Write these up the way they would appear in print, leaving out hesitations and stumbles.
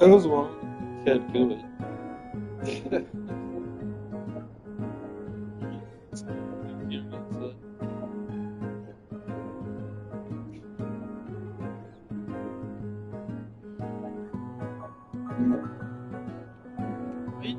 Heureusement qu'elle peut. Oui.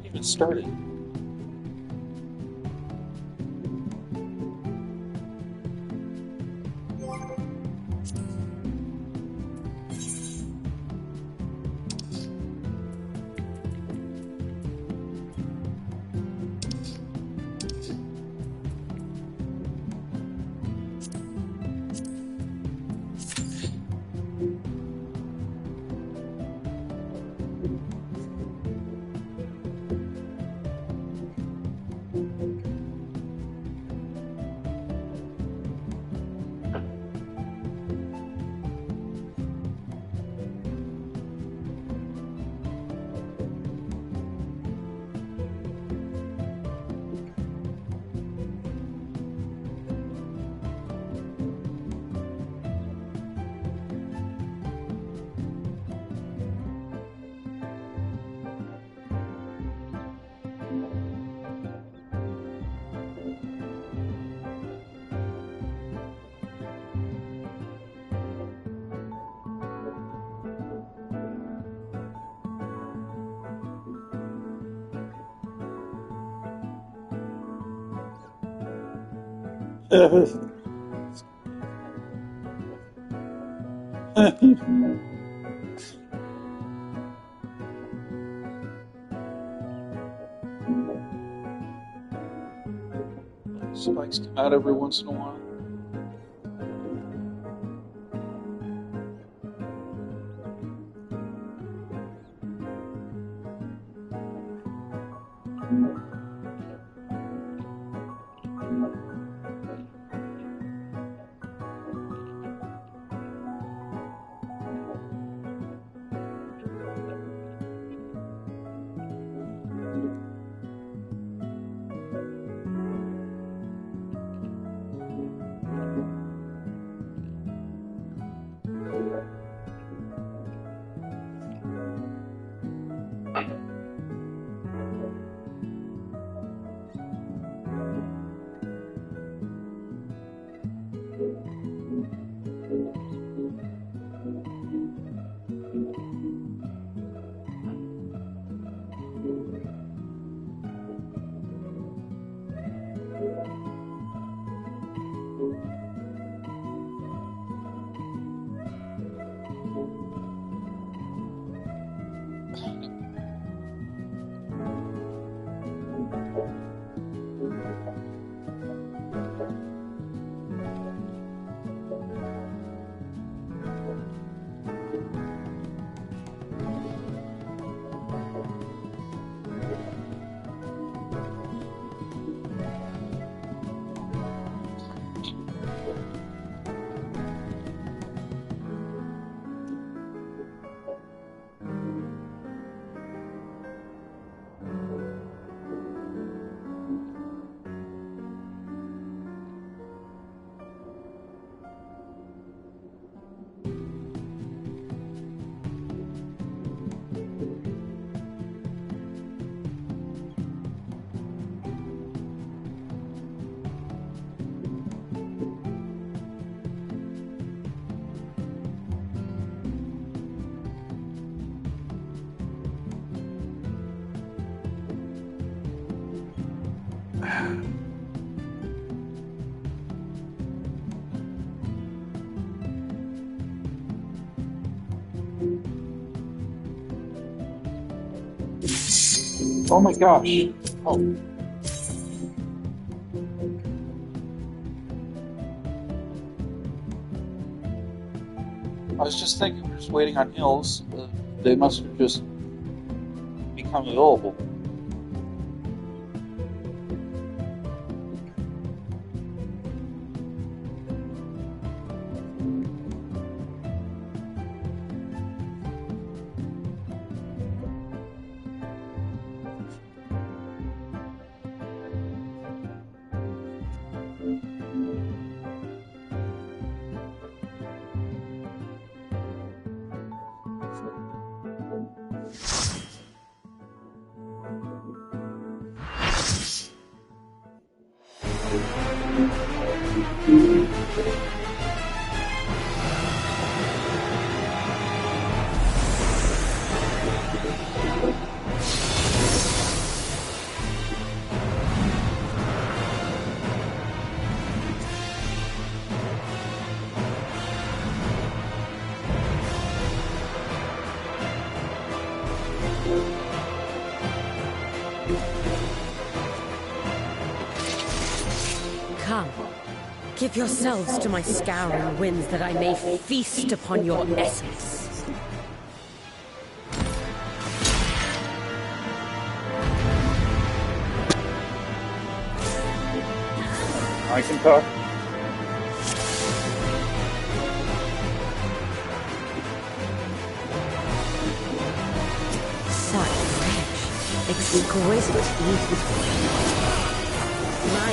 Even started. Spikes come out every once in a while. Oh my gosh. Oh. I was just thinking, we're just waiting on hills. They must have just become available. Come, give yourselves to my scouring winds that I may feast upon your essence. I can talk. Such rich, exquisite evening. My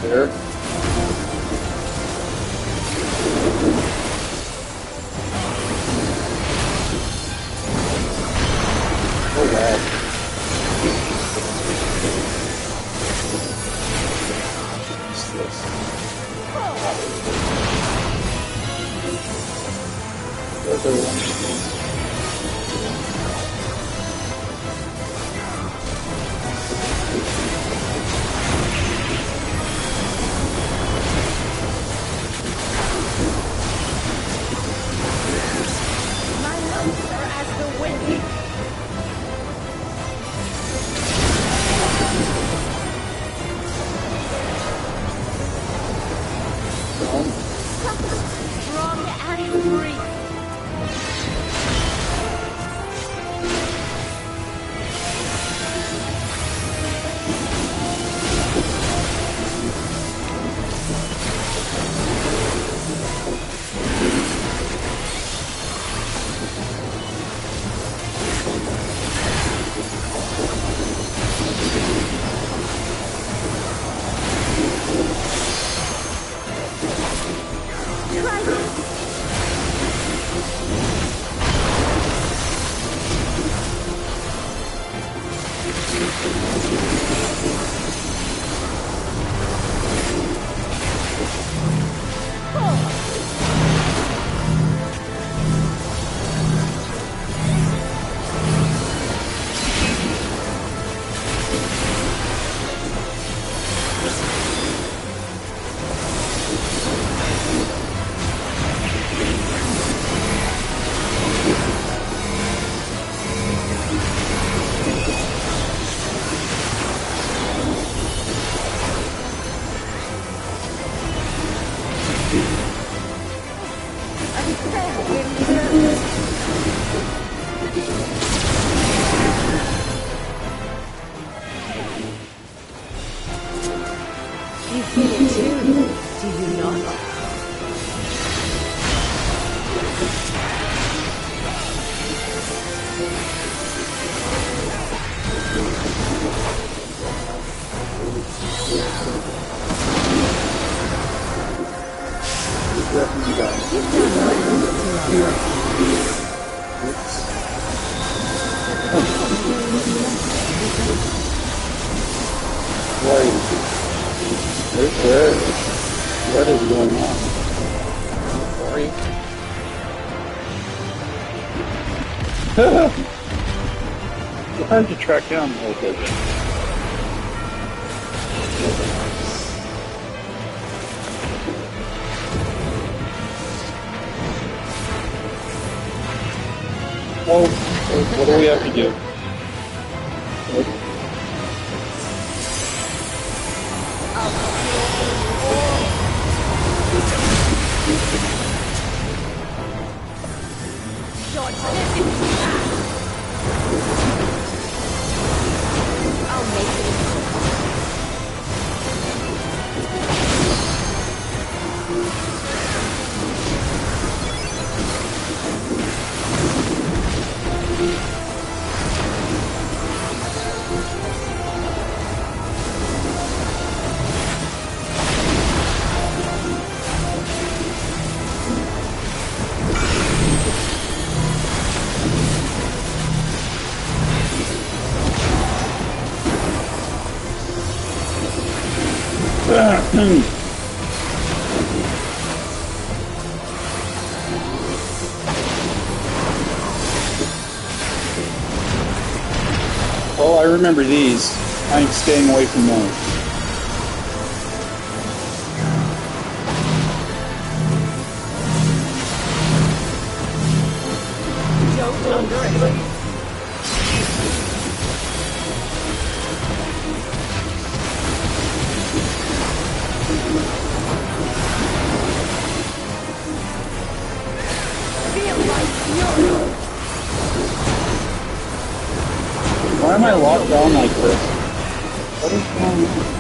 There. Oh wow. What's this? There's everyone. strong and free. You feel it too, do you not? You've done well. What is going on? Sorry. It's hard to track down a little bit. Well, what do we have to do? Well, I remember these. I'm staying away from those. Don't underestimate. Why am I locked down like this? What is going on?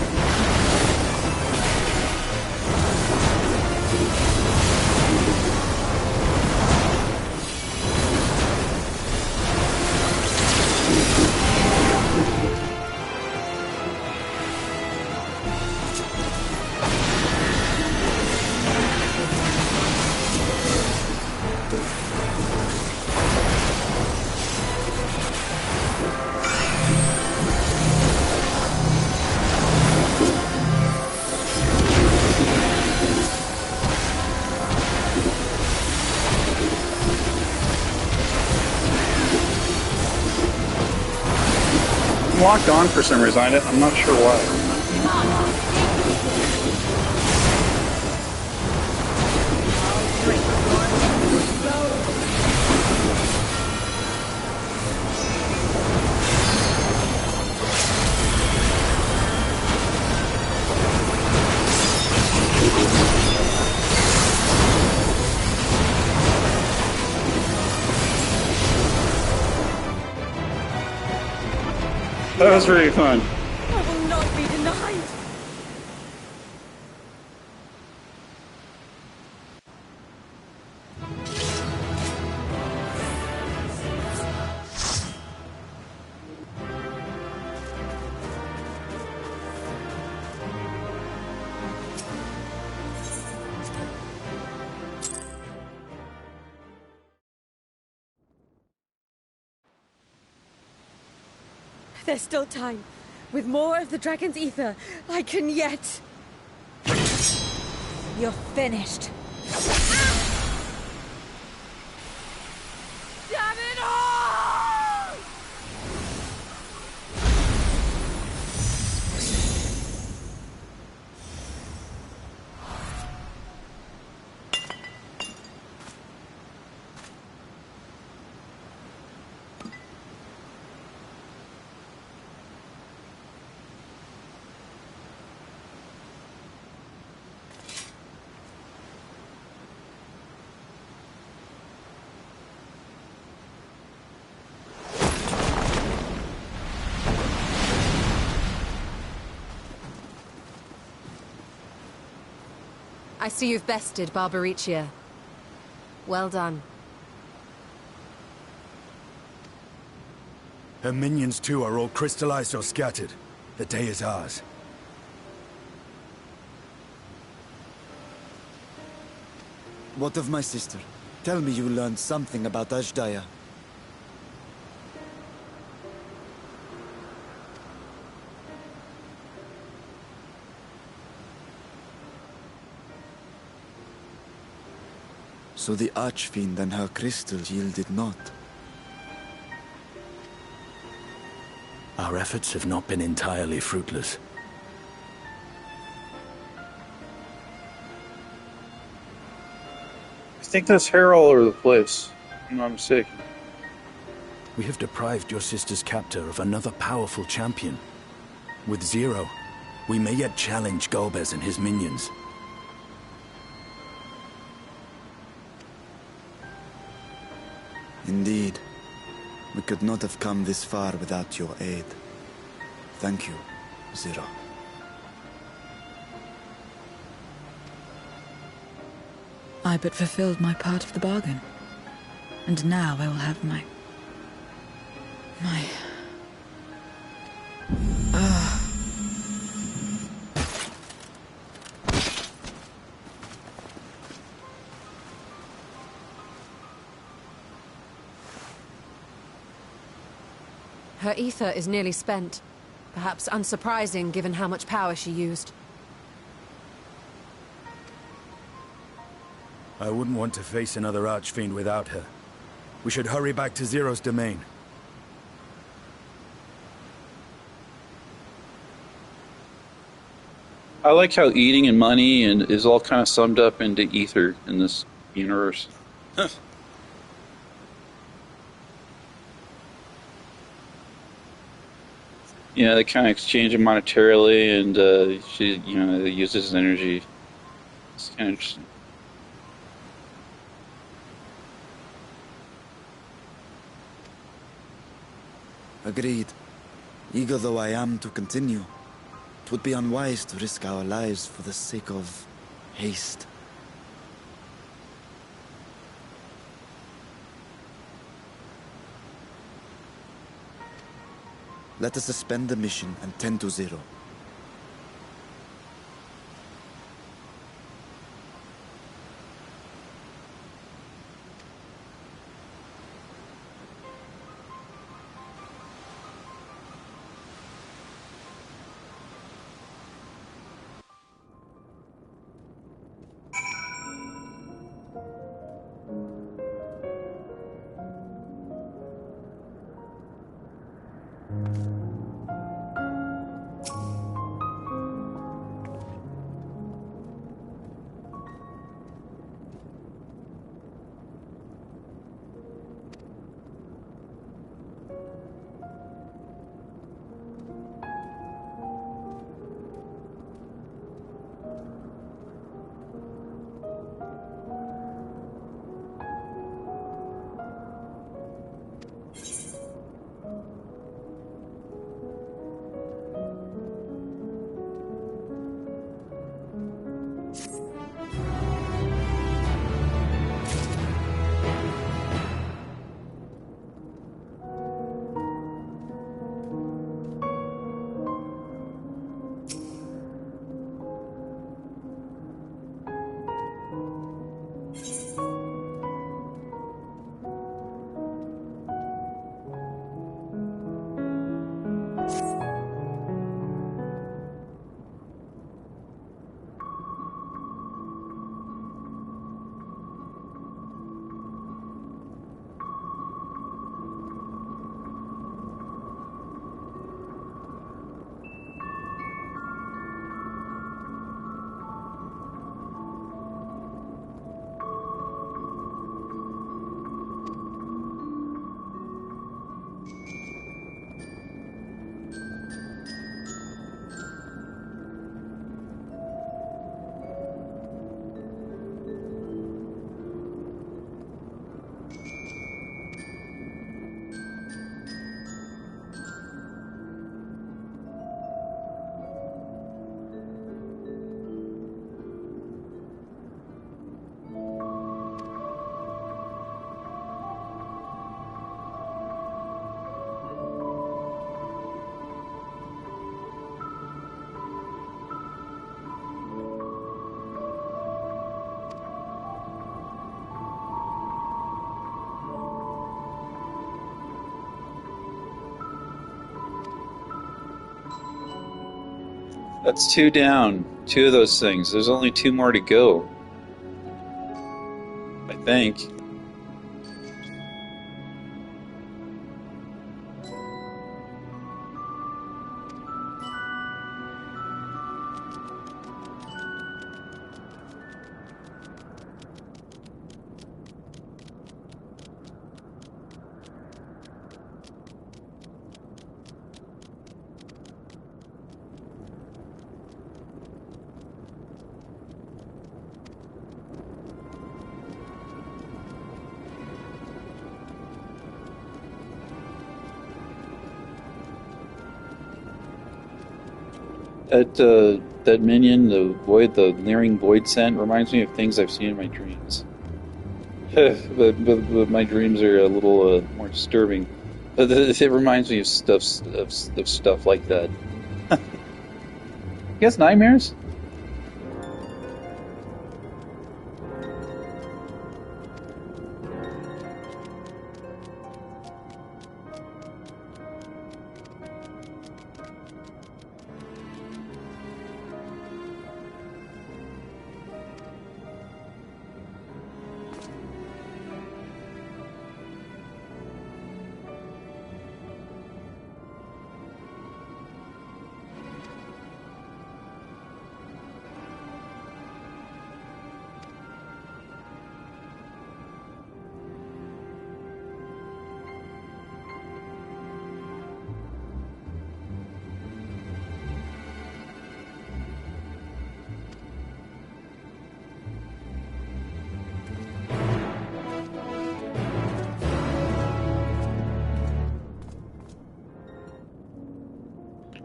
Locked on for some reason. I'm not sure why. That was really fun. I will not be denied. There's still time. With more of the dragon's ether, I can yet... You're finished. Damn it all! I see you've bested Barbaricia. Well done. Her minions too are all crystallized or scattered. The day is ours. What of my sister? Tell me you learned something about Ashdaya. So the Archfiend and her crystal yielded not. Our efforts have not been entirely fruitless. I think that's hair all over the place. If I'm not mistaken. We have deprived your sister's captor of another powerful champion. With Zero, we may yet challenge Golbez and his minions. Indeed. We could not have come this far without your aid. Thank you, Zero. I but fulfilled my part of the bargain. And now I will have my... Her ether is nearly spent. Perhaps unsurprising given how much power she used. I wouldn't want to face another Archfiend without her. We should hurry back to Zero's domain. I like how eating and money and is all kind of summed up into ether in this universe. Yeah, they kind of exchange it monetarily, and she, uses energy. It's kind of interesting. Agreed. Eager though I am to continue, it would be unwise to risk our lives for the sake of haste. Let us suspend the mission and tend to Zero. That's 2 down. 2 of those things. There's only 2 more to go. I think. That minion, the leering void scent, reminds me of things I've seen in my dreams. but my dreams are a little more disturbing. It reminds me of stuff like that. You guys nightmares?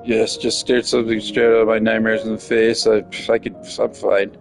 Yes, just stared something straight out of my nightmares in the face. I'm fine.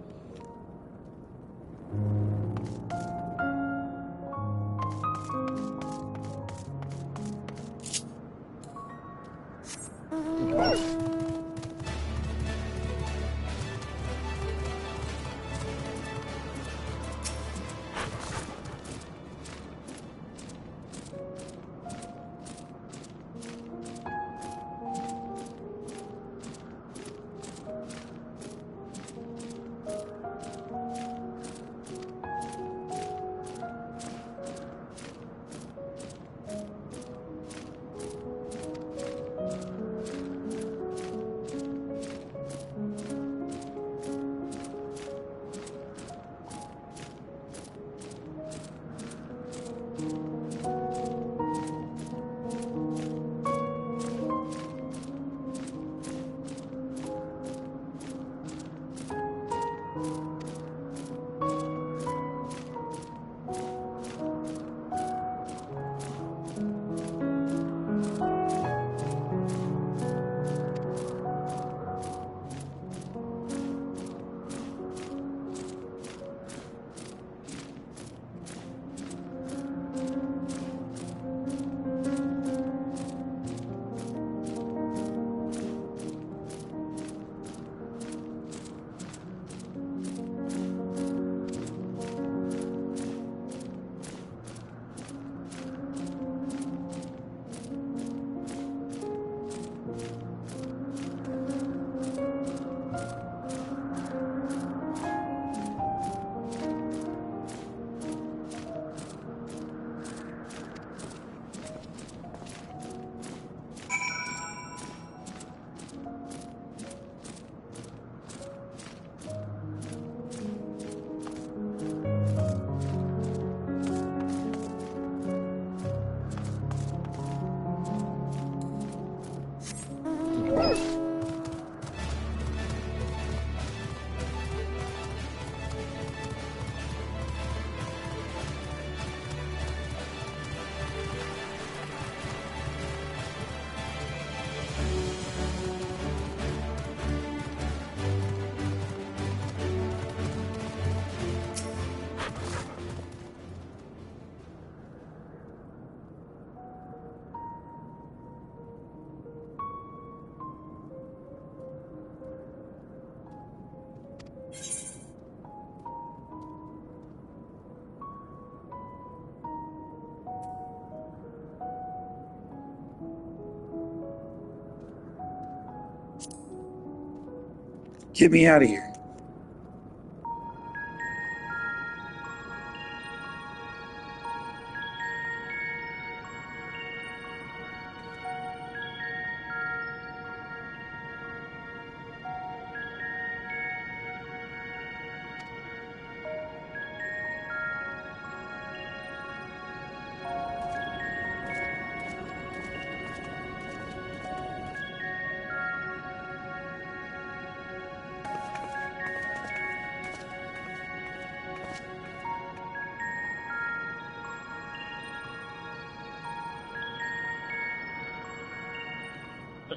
Get me out of here.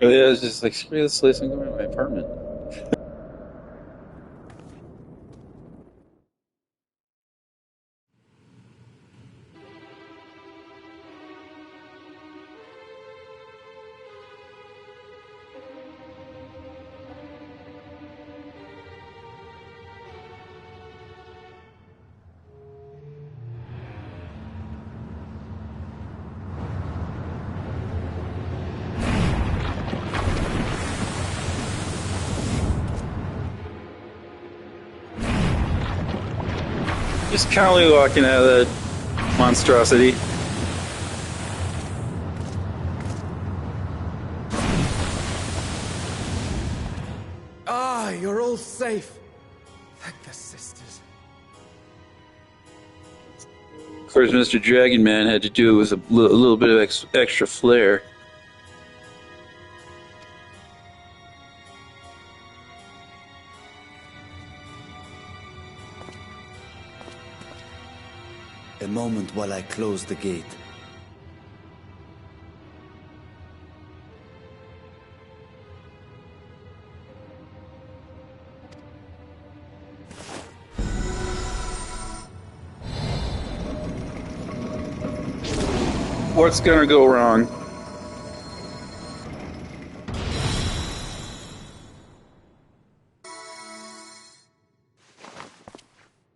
Yeah, I was just like, screw this place, I'm going to my apartment. Just casually walking out of that monstrosity. Ah, you're all safe. Thank the sisters. Of course, Mr. Dragon Man had to do it with a little bit of extra flair. A moment while I close the gate. What's gonna go wrong?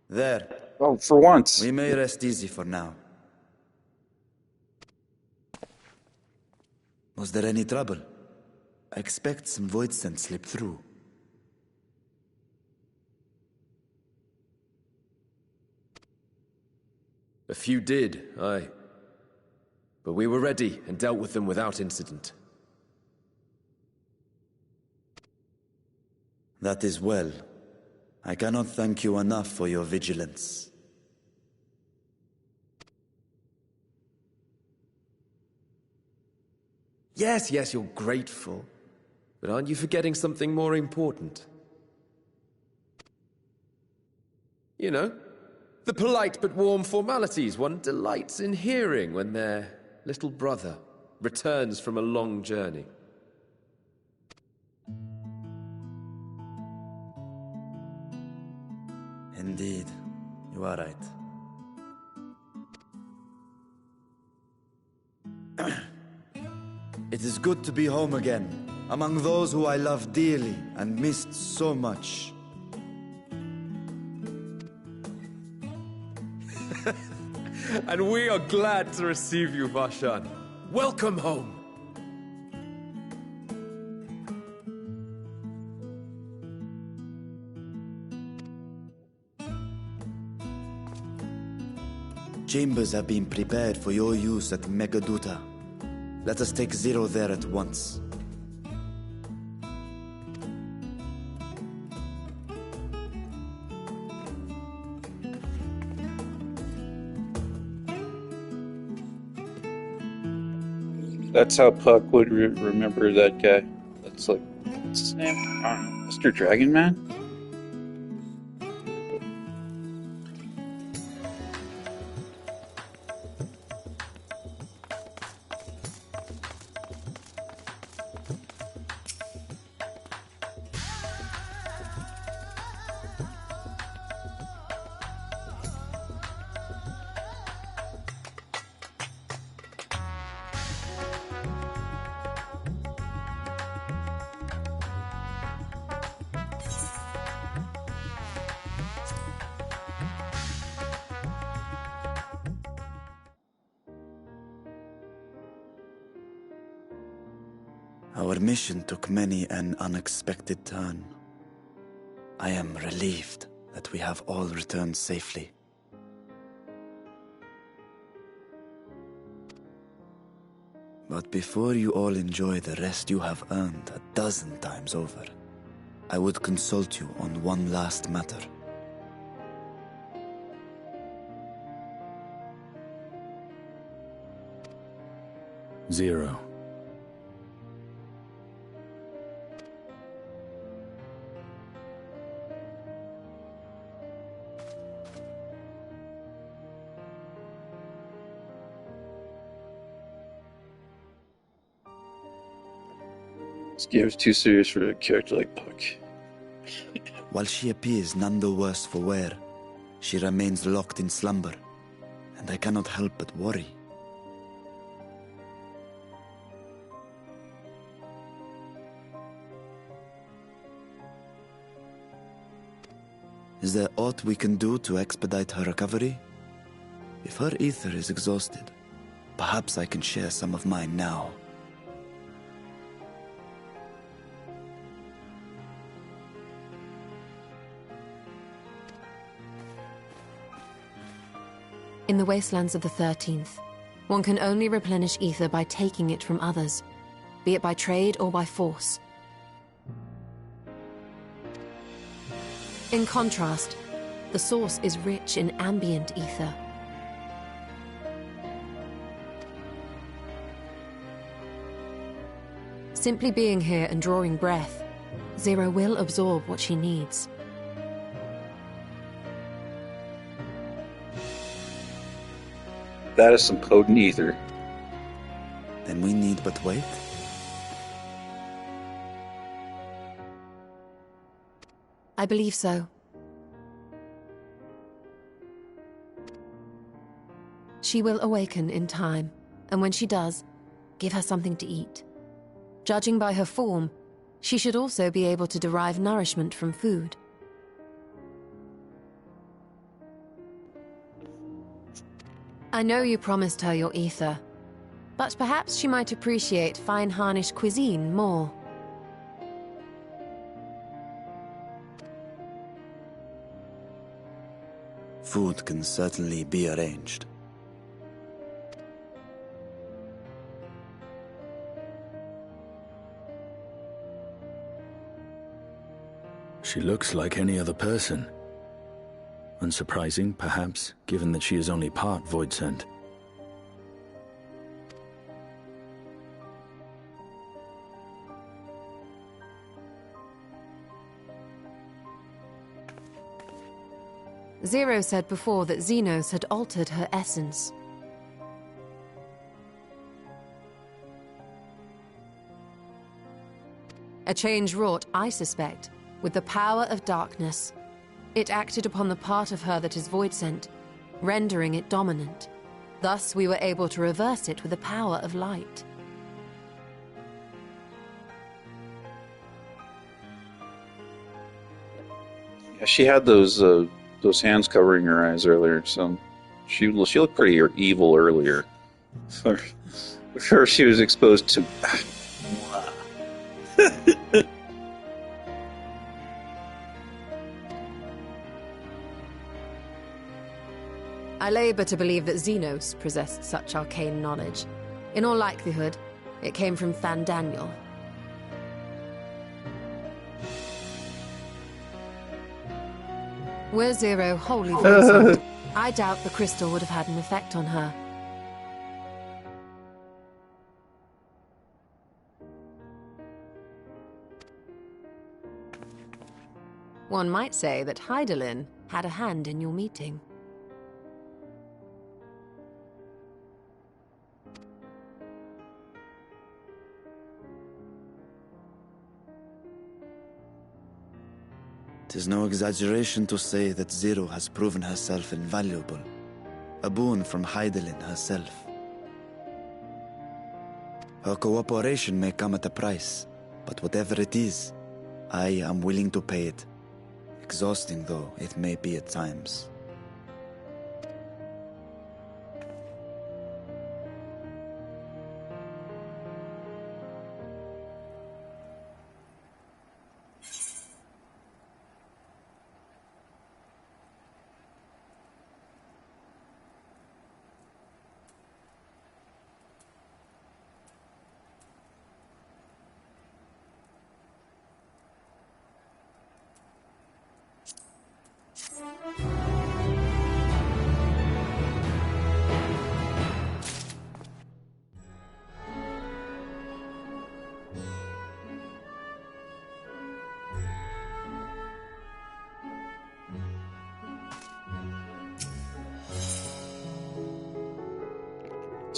There. Oh, for once. We may rest easy for now. Was there any trouble? I expect some void scent slipped through. A few did, aye. But we were ready and dealt with them without incident. That is well. I cannot thank you enough for your vigilance. Yes, you're grateful. But aren't you forgetting something more important? You know, the polite but warm formalities one delights in hearing when their little brother returns from a long journey. Indeed, you are right. It is good to be home again, among those who I love dearly and missed so much. And we are glad to receive you, Vashan. Welcome home. Chambers have been prepared for your use at Megaduta. Let us take Zero there at once. That's how Puck would remember that guy. That's like, what's his name? I don't know. Mr. Dragon Man? Our mission took many an unexpected turn. I am relieved that we have all returned safely. But before you all enjoy the rest you have earned 12 times over, I would consult you on one last matter. Zero. This game is too serious for a character like Puck. While she appears none the worse for wear, she remains locked in slumber, and I cannot help but worry. Is there aught we can do to expedite her recovery? If her ether is exhausted, perhaps I can share some of mine now. In the wastelands of the 13th, one can only replenish ether by taking it from others, be it by trade or by force. In contrast, the source is rich in ambient ether. Simply being here and drawing breath, Zero will absorb what she needs. That is some potent ether. Then we need but wait. I believe so. She will awaken in time, and when she does, give her something to eat. Judging by her form, she should also be able to derive nourishment from food. I know you promised her your ether, but perhaps she might appreciate fine Harnish cuisine more. Food can certainly be arranged. She looks like any other person. Unsurprising, perhaps, given that she is only part Voidsent. Zero said before that Xenos had altered her essence. A change wrought, I suspect, with the power of darkness. It acted upon the part of her that is Voidsent, rendering it dominant. Thus we were able to reverse it with the power of light. Yeah, she had those hands covering her eyes earlier, so she looked pretty evil earlier. Before she was exposed to. I labor to believe that Xenos possessed such arcane knowledge. In all likelihood, it came from Fandaniel. Were Zero wholly Voidsent, I doubt the crystal would have had an effect on her. One might say that Hydaelyn had a hand in your meeting. Tis no exaggeration to say that Zero has proven herself invaluable. A boon from Hydaelyn herself. Her cooperation may come at a price, but whatever it is, I am willing to pay it. Exhausting though it may be at times.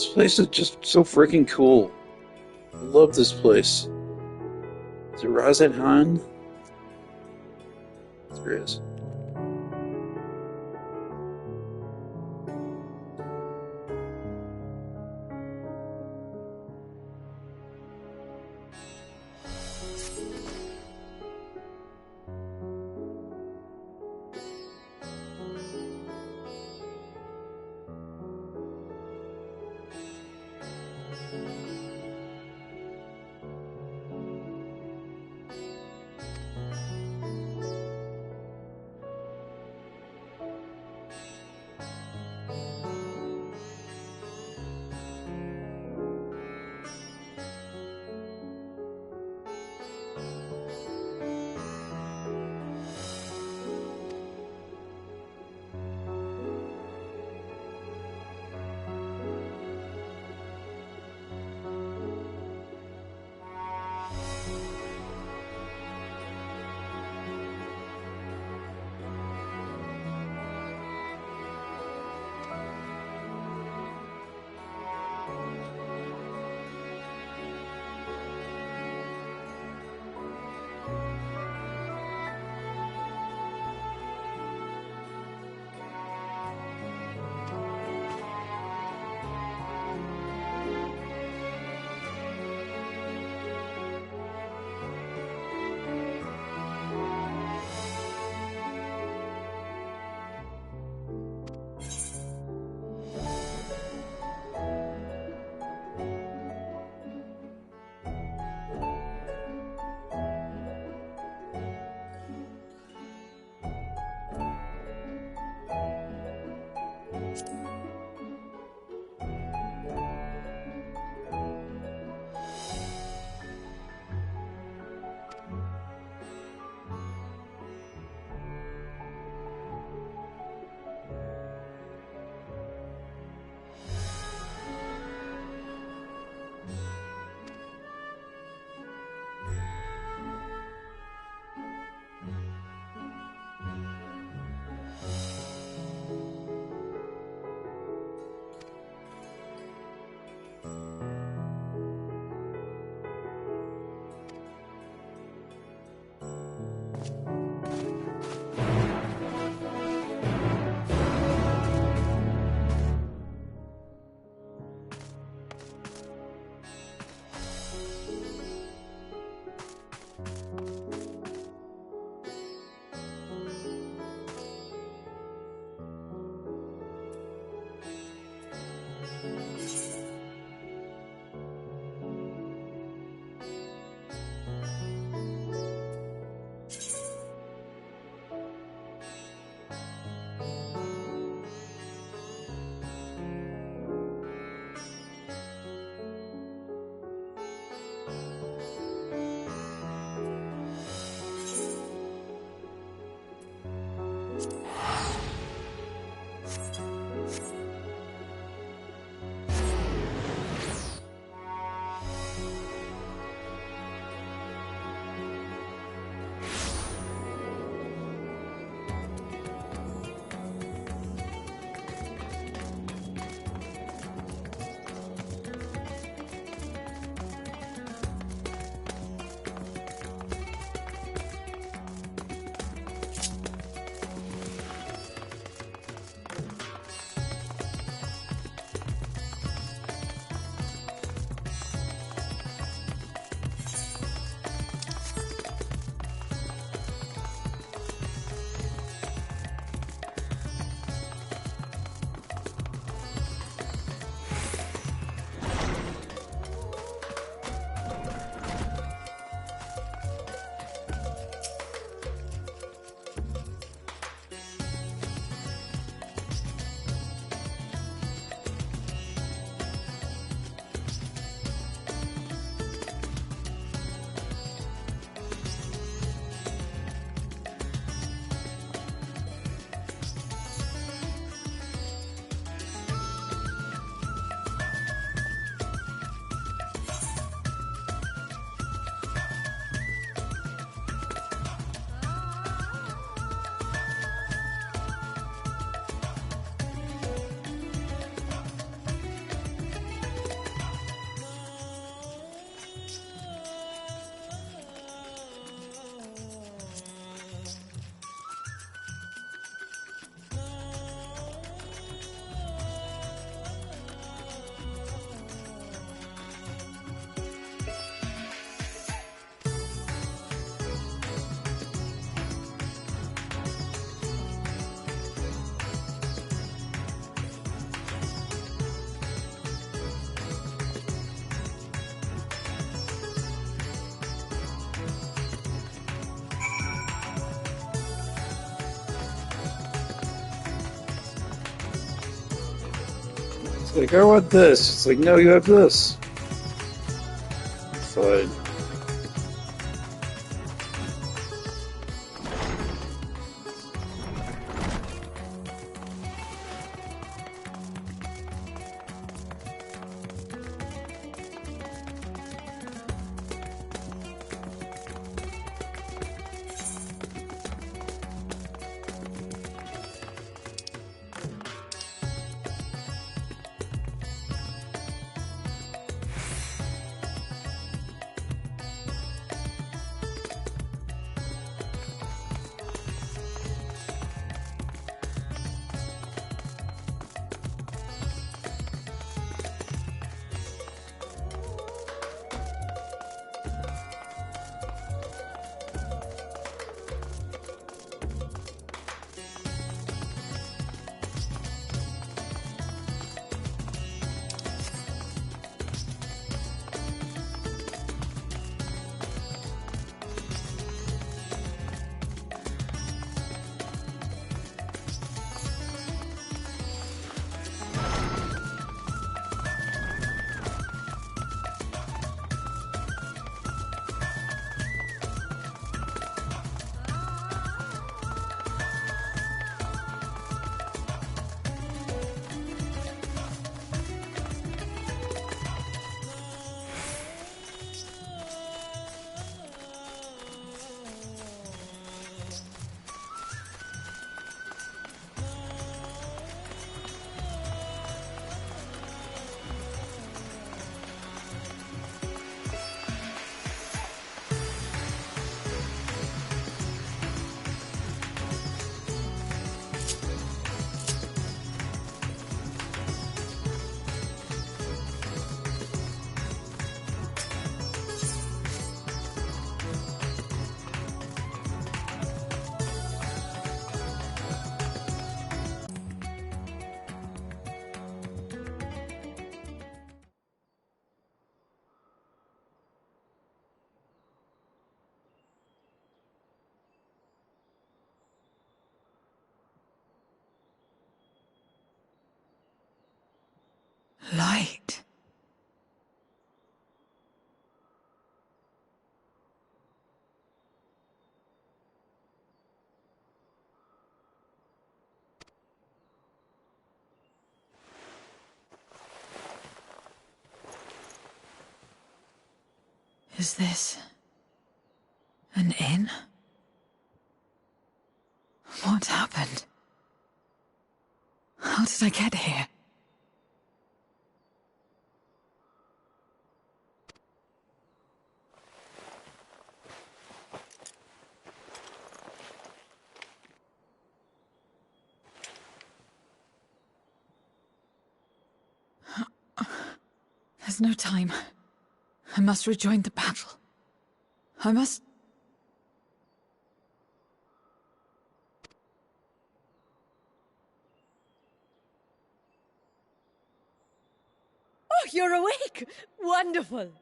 This place is just so freaking cool. I love this place. Is it Razet Han? There is. It's like, I want this. It's like, no, you have this. Fine. Light. Is this an inn? What happened? How did I get here? There's no time. I must rejoin the battle. I must... Oh, you're awake! Wonderful!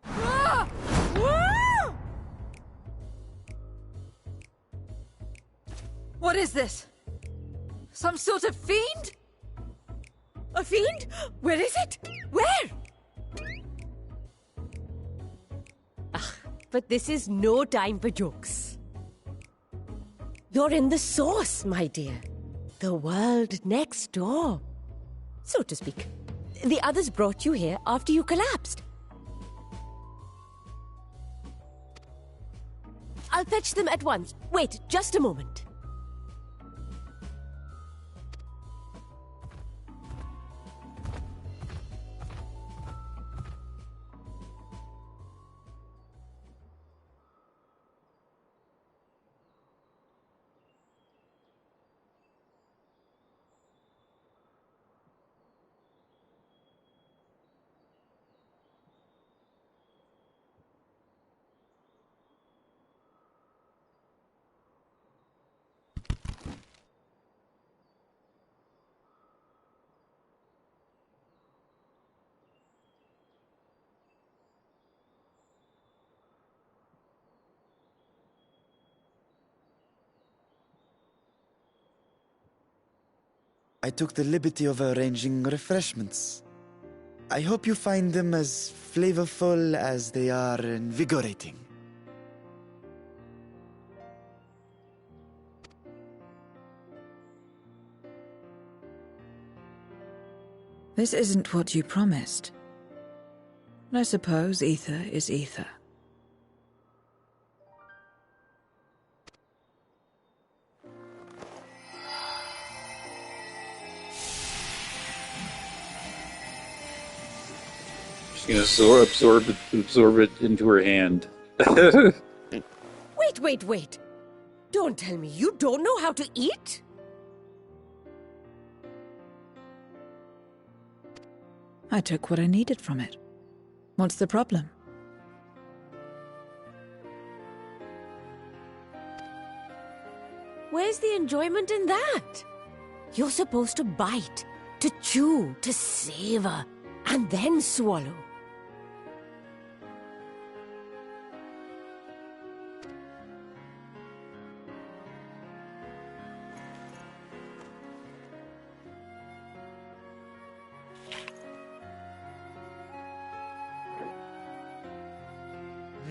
Ah! Ah! What is this? Some sort of fiend? A fiend? Where is it? Where? Ah, but this is no time for jokes. You're in the source, my dear. The world next door. So to speak. The others brought you here after you collapsed. I'll fetch them at once. Wait, just a moment. I took the liberty of arranging refreshments. I hope you find them as flavorful as they are invigorating. This isn't what you promised. I suppose ether is ether. She's gonna absorb it into her hand. Wait. Don't tell me you don't know how to eat? I took what I needed from it. What's the problem? Where's the enjoyment in that? You're supposed to bite, to chew, to savor, and then swallow.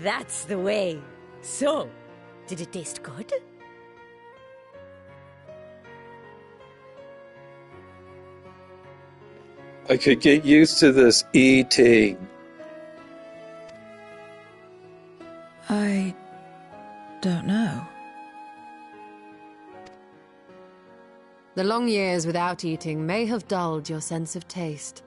That's the way. So, did it taste good? I could get used to this eating. I don't know. The long years without eating may have dulled your sense of taste.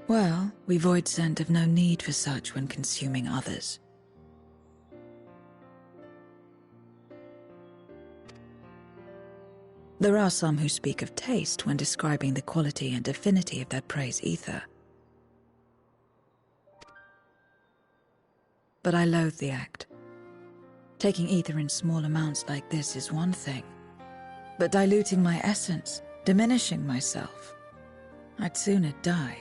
Well, we void scent have no need for such when consuming others. There are some who speak of taste when describing the quality and affinity of their prey's ether. But I loathe the act. Taking ether in small amounts like this is one thing, but diluting my essence, diminishing myself, I'd sooner die.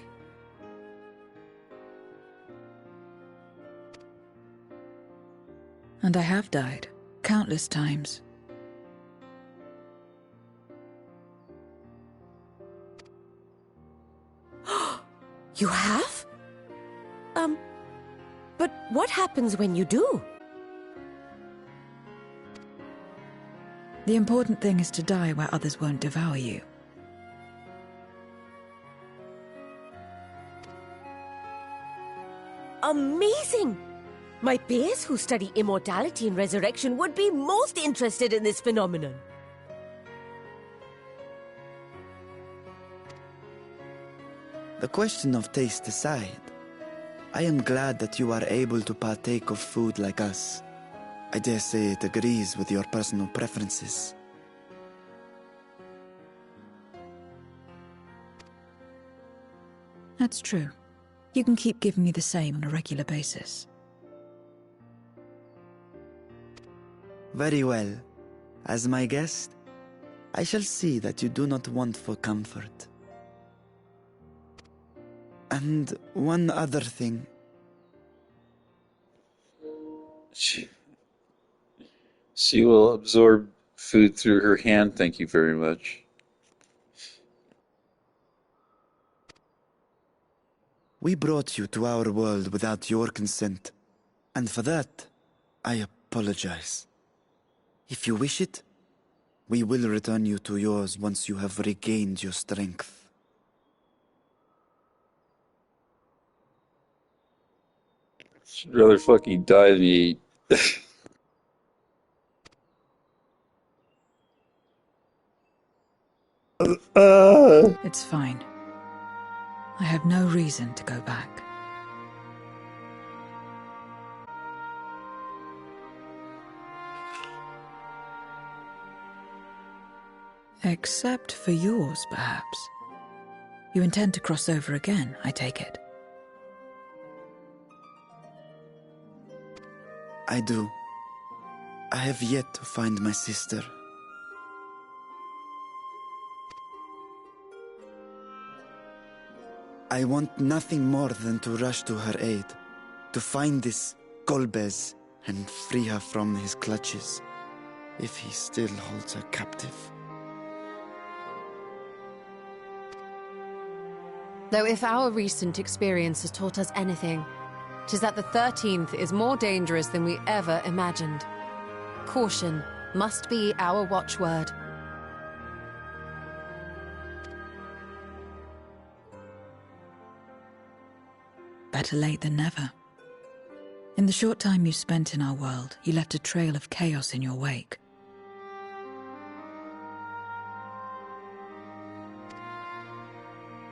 And I have died, countless times. You have? But what happens when you do? The important thing is to die where others won't devour you. Amazing! My peers who study immortality and resurrection would be most interested in this phenomenon. The question of taste aside, I am glad that you are able to partake of food like us. I dare say it agrees with your personal preferences. That's true. You can keep giving me the same on a regular basis. Very well. As my guest, I shall see that you do not want for comfort. And one other thing. She will absorb food through her hand, thank you very much. We brought you to our world without your consent, and for that, I apologize. If you wish it, we will return you to yours once you have regained your strength. She'd rather fucking die than eat. It's fine. I have no reason to go back. Except for yours, perhaps. You intend to cross over again, I take it. I do. I have yet to find my sister. I want nothing more than to rush to her aid, to find this Golbez and free her from his clutches, if he still holds her captive. Though if our recent experience has taught us anything, 'tis that the 13th is more dangerous than we ever imagined. Caution must be our watchword. Better late than never. In the short time you spent in our world, you left a trail of chaos in your wake.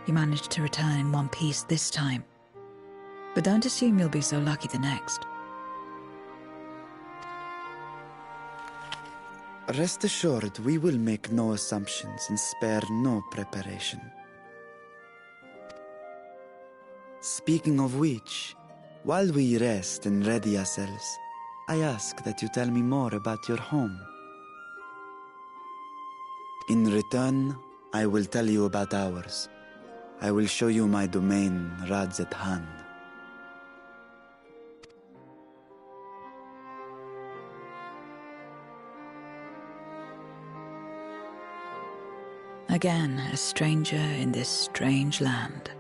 You managed to return in one piece this time. But don't assume you'll be so lucky the next. Rest assured, we will make no assumptions and spare no preparation. Speaking of which, while we rest and ready ourselves, I ask that you tell me more about your home. In return, I will tell you about ours. I will show you my domain, Rad's at hand. Again, a stranger in this strange land.